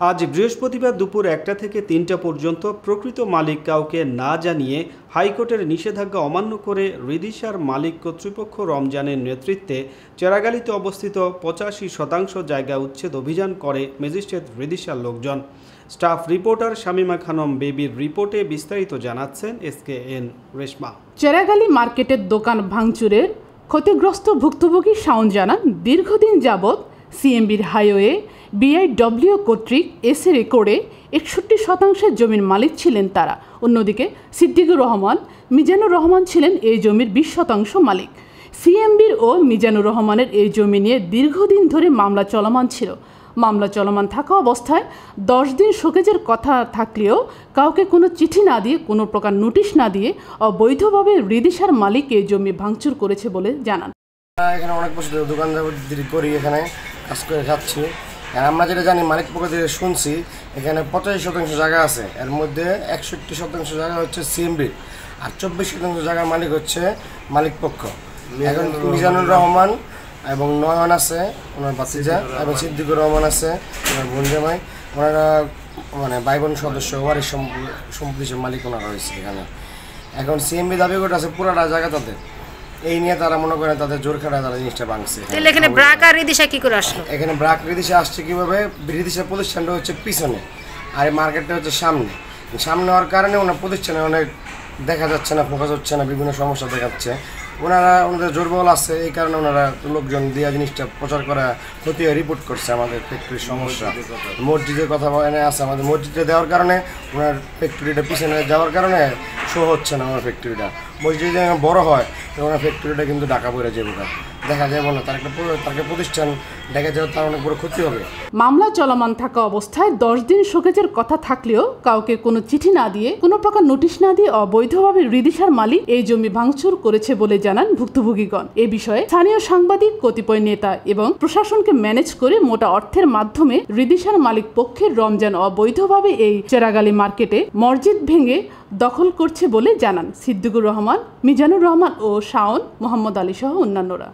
আজ বৃহস্পতিবার দুপুর 1টা থেকে 3টা পর্যন্ত প্রকৃত মালিক কাউকে না জানিয়ে হাইকোর্টের নিষেধাজ্ঞা অমান্য করে রিদিশার মালিক কর্তৃপক্ষ রমজানের নেতৃত্বে চেরাগালিতে অবস্থিত 85% জায়গা উচ্ছেদ অভিযান করে ম্যাজিস্ট্রেট রিদিশার লোকজন। স্টাফ রিপোর্টার শামিমা খানম বেবির রিপোর্টে বিস্তারিত জানাচ্ছেন SKN রেশমা। চেরাগালি মার্কেটের দোকান ভাঙচুরের ক্ষতিগ্রস্ত ভুক্তভোগী শাওন জানান, দীর্ঘদিন যাবৎ সিএমবির হাইওয়ে BIW কর্তৃক এসে রেকর্ডে 61% জমির মালিক ছিলেন তারা। অন্যদিকে সিদ্দিকুর রহমান, মিজানুর রহমান ছিলেন এই জমির 20% মালিক। সিএমবির ও মিজানুর রহমানের এই জমি নিয়ে দীর্ঘদিন ধরে মামলা চলমান ছিল। মামলা চলমান থাকা অবস্থায় 10 দিন শোকেজের কথা থাকলেও কাউকে কোনো চিঠি না দিয়ে, কোনো প্রকার নোটিশ না দিয়ে অবৈধভাবে রিদিশার মালিক এই জমি ভাঙচুর করেছে বলে জানান। এখানে অনেক বছর দোকান করি, এখানে কাজ করে খাচ্ছি। আমরা যেটা জানি, মালিক পক্ষ থেকে শুনছি এখানে 85% জায়গা আছে, এর মধ্যে 61% জায়গা হচ্ছে সিএমবি, আর 24% জায়গার মালিক হচ্ছে মালিক পক্ষ। এখন মিজানুর রহমান এবং নয়ন আছে ওনার বাতিজা, এবং সিদ্দিকুর রহমান আছে ওনার বোন জামাই, ওনারা মানে ভাই বোন সদস্য ওয়ারিশ সম্পত্তির মালিক ওনারা হয়েছে এখানে। এখন সিএমবি দাবি করে আছে পুরাটা জায়গা তাদের, এই নিয়ে তারা মনে করেন তাদের জোর খাটায় তারা জিনিসটা ভাঙছে। এখানে ব্রাক আর রিদিশা কি করে আসলো? এখানে ব্রাক রিদিশা আসছে কিভাবে? রিদিশা প্রতিষ্ঠানটা হচ্ছে পিছনে আর এই মার্কেটটা হচ্ছে সামনে হওয়ার কারণে ওনার প্রতিষ্ঠানে অনেক দেখা যাচ্ছে না, ফোকাস হচ্ছে না, বিভিন্ন সমস্যা দেখাচ্ছে। ওনাদের জোরবল আছে, এই কারণে ওনারা লোকজন দিয়ে জিনিসটা প্রচার করা ক্ষতি রিপোর্ট করছে আমাদের ফ্যাক্টরির সমস্যা। মসজিদের কথা আছে, আমাদের মসজিদে দেওয়ার কারণে ওনার ফ্যাক্টরিটা পিছনে যাওয়ার কারণে শো হচ্ছে না। আমার ফ্যাক্টরিটা মসজিদে বড় হয় তো ওনার ফ্যাক্টরিটা কিন্তু ঢাকা পড়ে যাবে, দেখা যাবে না, তার একটা প্রতিষ্ঠান দেখা যাবে, তার অনেক বড় ক্ষতি হবে। মামলা চলমান থাকা অবস্থায় 10 দিন শোকেজের কথা থাকলেও কাউকে কোনো চিঠি না দিয়ে, কোনো প্রকার নোটিশ না দিয়ে অবৈধভাবে রিদিশার মালিক এই জমি ভাঙচুর করেছে বলে জানান ভুক্তভোগীগণ। এ বিষয়ে স্থানীয় সাংবাদিক, কতিপয় নেতা এবং প্রশাসনকে ম্যানেজ করে মোটা অর্থের মাধ্যমে রিদিশার মালিক পক্ষের রমজান অবৈধভাবে এই চেরাগালি মার্কেটে মসজিদ ভেঙে দখল করছে বলে জানান সিদ্দিকুর রহমান, মিজানুর রহমান ও শাওন, মোহাম্মদ আলী সহ অন্যান্যরা।